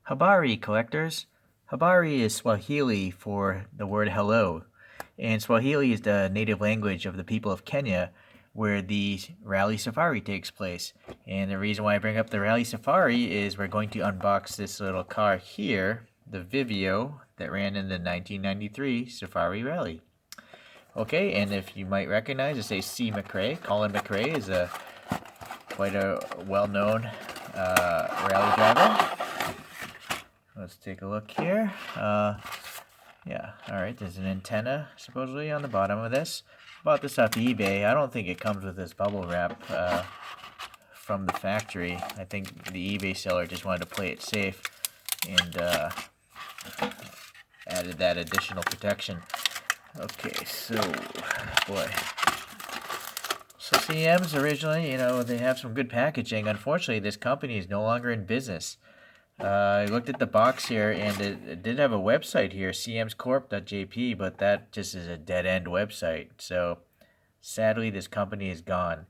Habari collectors. Habari is Swahili for the word hello, and Swahili is the native language of the people of Kenya where the Rally Safari takes place. And the reason why I bring up the Rally Safari is we're going to unbox this little car here, the Vivio, that ran in the 1993 Safari Rally. Okay, and if you might recognize, it says C. McRae. Colin McRae is quite a well-known rally driver. Let's take a look here. Yeah, alright, there's an antenna supposedly on the bottom of this. Bought this off eBay. I don't think it comes with this bubble wrap from the factory. I think the eBay seller just wanted to play it safe and added that additional protection. Okay, so, boy. So CMs originally, they have some good packaging. Unfortunately, this company is no longer in business. I looked at the box here, and it did have a website here, cmscorp.jp, but that just is a dead-end website. So, sadly, this company is gone.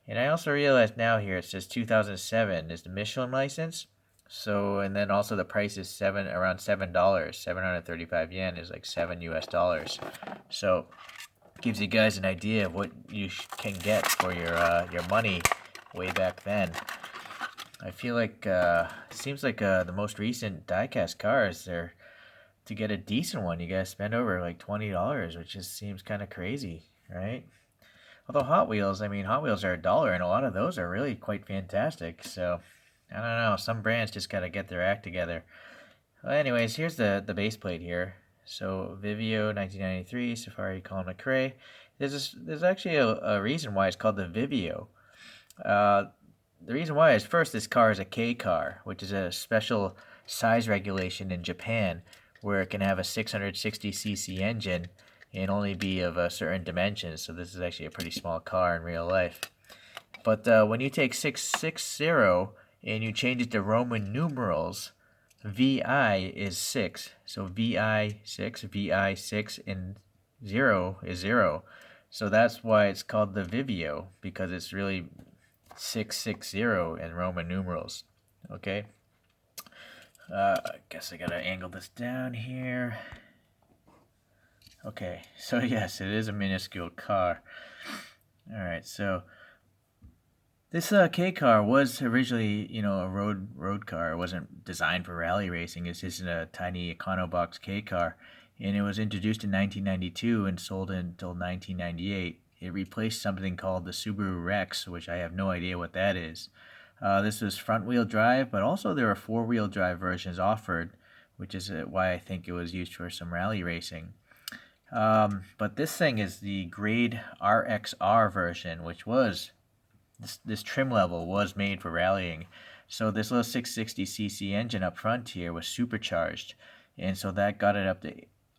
And I also realized now here, it says 2007 is the Michelin license. So, and then also the price is around $7. 735 yen is like $7 US. So, gives you guys an idea of what you can get for your money way back then. I feel like seems like the most recent diecast cars, they're to get a decent one, you guys spend over like $20, which just seems kind of crazy, right? Although Hot Wheels, Hot Wheels are $1, and a lot of those are really quite fantastic. So I don't know, some brands just gotta get their act together. Well, anyways, here's the base plate here. So Vivio 1993 Safari Colin McRae. There's actually a reason why it's called the Vivio. The reason why is first, this car is a K car, which is a special size regulation in Japan where it can have a 660cc engine and only be of a certain dimension. So this is actually a pretty small car in real life. But when you take 660 and you change it to Roman numerals, VI is 6. So VI 6, VI 6, and 0 is 0. So that's why it's called the Vivio, because it's really 660 in Roman numerals. Okay. I guess I gotta angle this down here. Okay, so yes, it is a minuscule car. Alright, so this K car was originally, a road car. It wasn't designed for rally racing. It's just a tiny Econobox K car, and it was introduced in 1992 and sold until 1998. It replaced something called the Subaru Rex, which I have no idea what that is. This was front-wheel drive, but also there are four-wheel drive versions offered, which is why I think it was used for some rally racing. But this thing is the grade RXR version, which was this trim level was made for rallying. So this little 660cc engine up front here was supercharged, and so that got it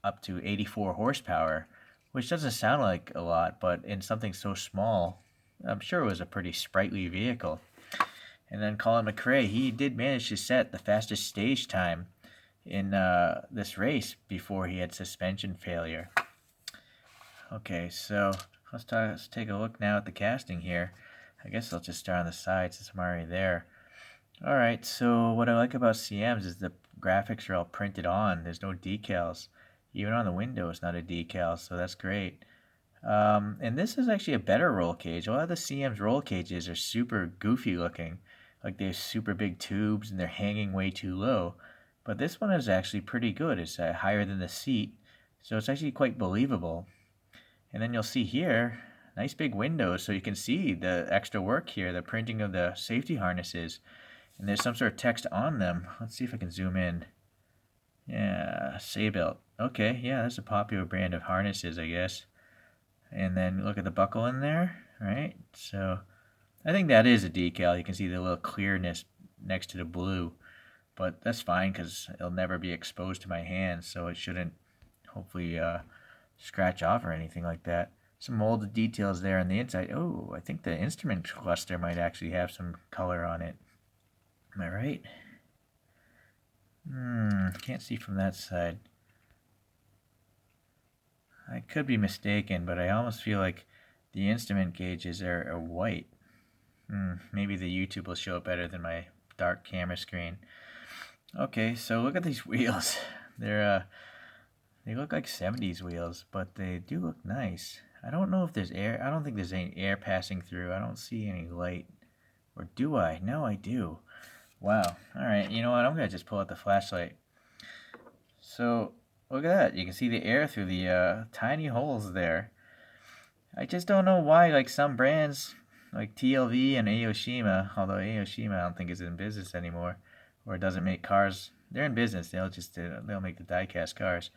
up to 84 horsepower, which doesn't sound like a lot, but in something so small, I'm sure it was a pretty sprightly vehicle. And then Colin McRae, he did manage to set the fastest stage time in this race before he had suspension failure. Okay, so let's take a look now at the casting here. I guess I'll just start on the side since I'm already there. Alright, so what I like about CMs is the graphics are all printed on. There's no decals. Even on the window it's not a decal, so that's great. And this is actually a better roll cage. A lot of the CM's roll cages are super goofy looking. Like they have super big tubes and they're hanging way too low. But this one is actually pretty good. It's higher than the seat, so it's actually quite believable. And then you'll see here, nice big windows so you can see the extra work here, the printing of the safety harnesses. And there's some sort of text on them. Let's see if I can zoom in. Yeah, Saybelt. Okay, yeah, that's a popular brand of harnesses, I guess. And then look at the buckle in there, right? So I think that is a decal. You can see the little clearness next to the blue. But that's fine because it'll never be exposed to my hands, so it shouldn't hopefully scratch off or anything like that. Some molded details there on the inside. Oh, I think the instrument cluster might actually have some color on it. Am I right? Can't see from that side. I could be mistaken, but I almost feel like the instrument gauges are white. Maybe the YouTube will show it better than my dark camera screen. Okay, so look at these wheels. They look like 70s wheels, but they do look nice. I don't know if there's air. I don't think there's any air passing through. I don't see any light. Or do I? No, I do. Wow. All right, you know what? I'm gonna just pull out the flashlight. So look at that. You can see the air through the tiny holes there. I just don't know why, like some brands, like TLV and Aoshima, although Aoshima I don't think is in business anymore, or doesn't make cars. They're in business. They'll make the diecast cars.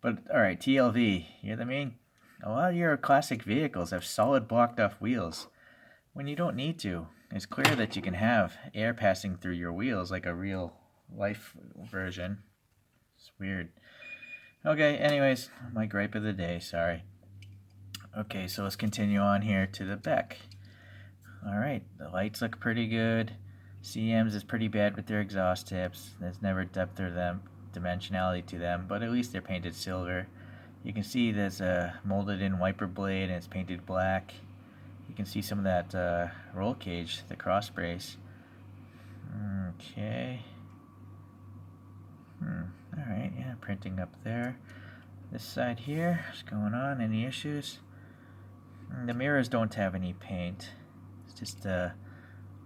But all right, TLV. You know what I mean? A lot of your classic vehicles have solid blocked off wheels when you don't need to. It's clear that you can have air passing through your wheels like a real life version. It's weird. Okay, anyways, my gripe of the day, sorry. Okay, so let's continue on here to the back. Alright, the lights look pretty good. CM's is pretty bad with their exhaust tips. There's never depth or dimensionality to them, but at least they're painted silver. You can see there's a molded in wiper blade and it's painted black. You can see some of that roll cage, the cross brace. Okay. Alright, yeah, printing up there. This side here, what's going on? Any issues? The mirrors don't have any paint. It's just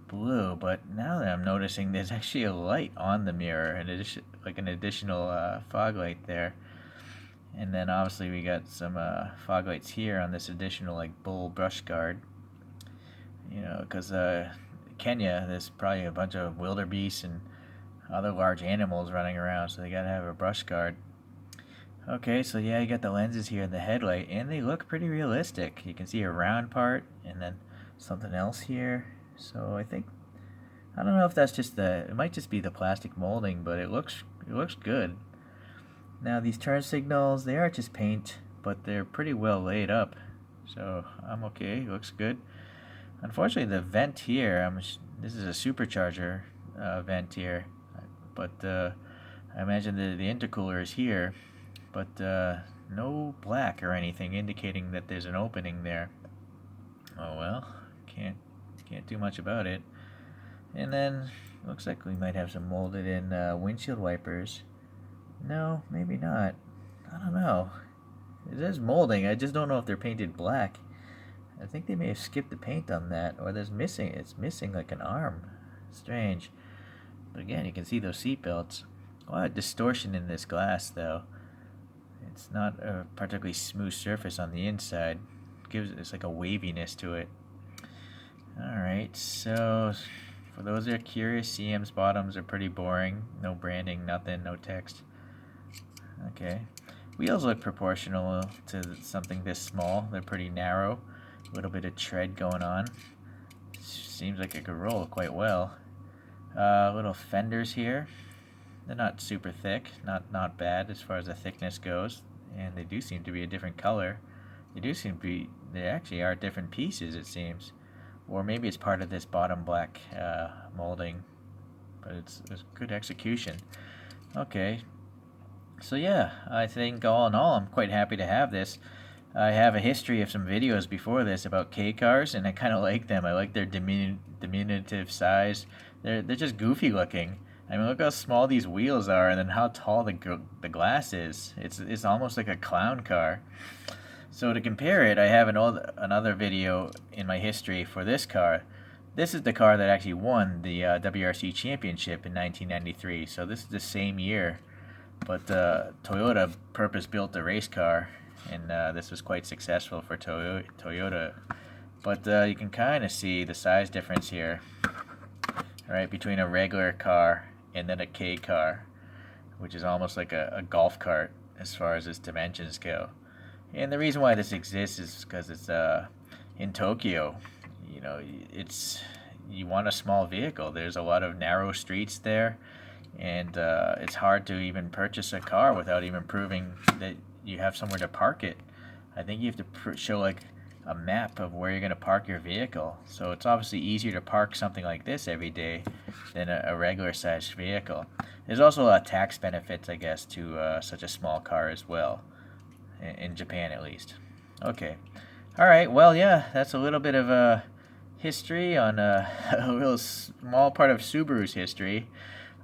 blue, but now that I'm noticing there's actually a light on the mirror, like an additional fog light there. And then obviously we got some fog lights here on this additional like bull brush guard. You know, because Kenya, there's probably a bunch of wildebeest and other large animals running around, so they gotta have a brush guard. Okay, so yeah, you got the lenses here in the headlight, and they look pretty realistic. You can see a round part, and then something else here. So I don't know if that's just it might just be the plastic molding, but it looks good. Now these turn signals, they are just paint, but they're pretty well laid up. So I'm okay, looks good. Unfortunately, the vent here, this is a supercharger vent here, but I imagine the intercooler is here, but no black or anything indicating that there's an opening there. Oh well, can't do much about it. And then looks like we might have some molded in windshield wipers. No, maybe not. I don't know. It is molding. I just don't know if they're painted black. I think they may have skipped the paint on that, or it's missing like an arm. Strange. But again, you can see those seat belts. A lot of distortion in this glass, though. It's not a particularly smooth surface on the inside. It's like a waviness to it. Alright, so for those that are curious, CM's bottoms are pretty boring. No branding, nothing, no text. Okay. Wheels look proportional to something this small. They're pretty narrow. A little bit of tread going on. Seems like it could roll quite well. Little fenders here. They're not super thick, not bad as far as the thickness goes, and they do seem to be a different color. They actually are different pieces, it seems. Or maybe it's part of this bottom black molding, but it's good execution. Okay, so yeah, I think all in all, I'm quite happy to have this. I have a history of some videos before this about K cars, and I kind of like them. I like their diminutive size. They're just goofy looking. I mean, look how small these wheels are, and then how tall the glass is. It's almost like a clown car. So to compare it, I have another video in my history for this car. This is the car that actually won the WRC championship in 1993. So this is the same year, but Toyota purpose-built a race car, and this was quite successful for Toyota. But you can kind of see the size difference here, right, between a regular car and then a K car, which is almost like a golf cart as far as its dimensions go. And the reason why this exists is because it's in Tokyo. You know, you want a small vehicle. There's a lot of narrow streets there, and it's hard to even purchase a car without even proving that you have somewhere to park it. I think you have to show like a map of where you're going to park your vehicle. So it's obviously easier to park something like this every day than a regular sized vehicle. There's also a lot of tax benefits, I guess, to such a small car as well, in Japan at least. Okay. All right, well, yeah, that's a little bit of a history on a real small part of Subaru's history.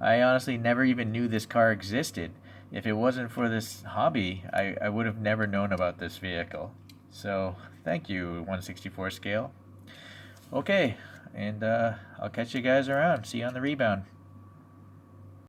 I honestly never even knew this car existed. If it wasn't for this hobby, I would have never known about this vehicle. So, thank you, 1/64 scale. Okay, and I'll catch you guys around. See you on the rebound.